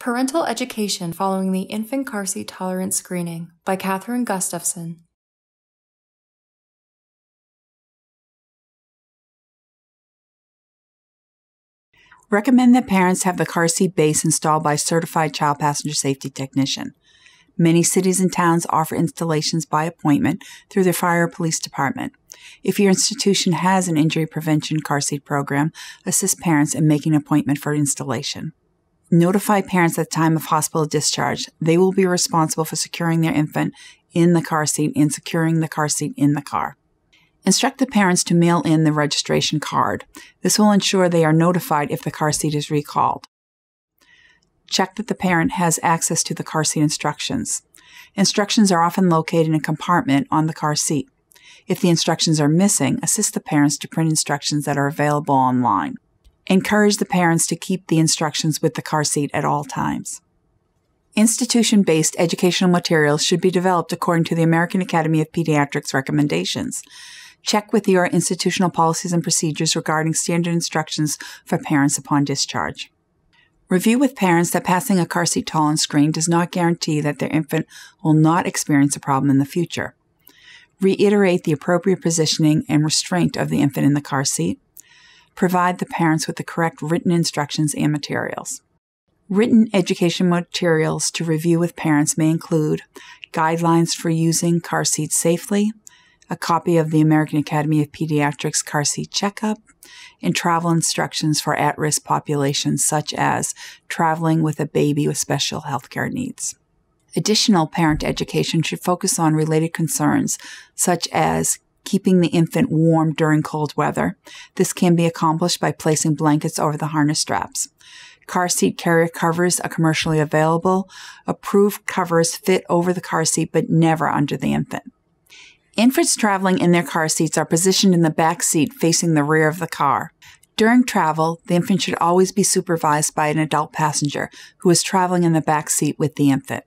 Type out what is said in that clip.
Parental Education Following the Infant Car Seat Tolerance Screening by K.Gustafson. Recommend that parents have the car seat base installed by a certified child passenger safety technician. Many cities and towns offer installations by appointment through their fire or police department. If your institution has an injury prevention car seat program, assist parents in making an appointment for installation. Notify parents at the time of hospital discharge. They will be responsible for securing their infant in the car seat and securing the car seat in the car. Instruct the parents to mail in the registration card. This will ensure they are notified if the car seat is recalled. Check that the parent has access to the car seat instructions. Instructions are often located in a compartment on the car seat. If the instructions are missing, assist the parents to print instructions that are available online. Encourage the parents to keep the instructions with the car seat at all times. Institution-based educational materials should be developed according to the American Academy of Pediatrics recommendations. Check with your institutional policies and procedures regarding standard instructions for parents upon discharge. Review with parents that passing a car seat tolerance screen does not guarantee that their infant will not experience a problem in the future. Reiterate the appropriate positioning and restraint of the infant in the car seat. Provide the parents with the correct written instructions and materials. Written education materials to review with parents may include guidelines for using car seats safely, a copy of the American Academy of Pediatrics car seat checkup, and travel instructions for at-risk populations such as traveling with a baby with special healthcare needs. Additional parent education should focus on related concerns such as keeping the infant warm during cold weather. This can be accomplished by placing blankets over the harness straps. Car seat carrier covers are commercially available. Approved covers fit over the car seat but never under the infant. Infants traveling in their car seats are positioned in the back seat facing the rear of the car. During travel, the infant should always be supervised by an adult passenger who is traveling in the back seat with the infant.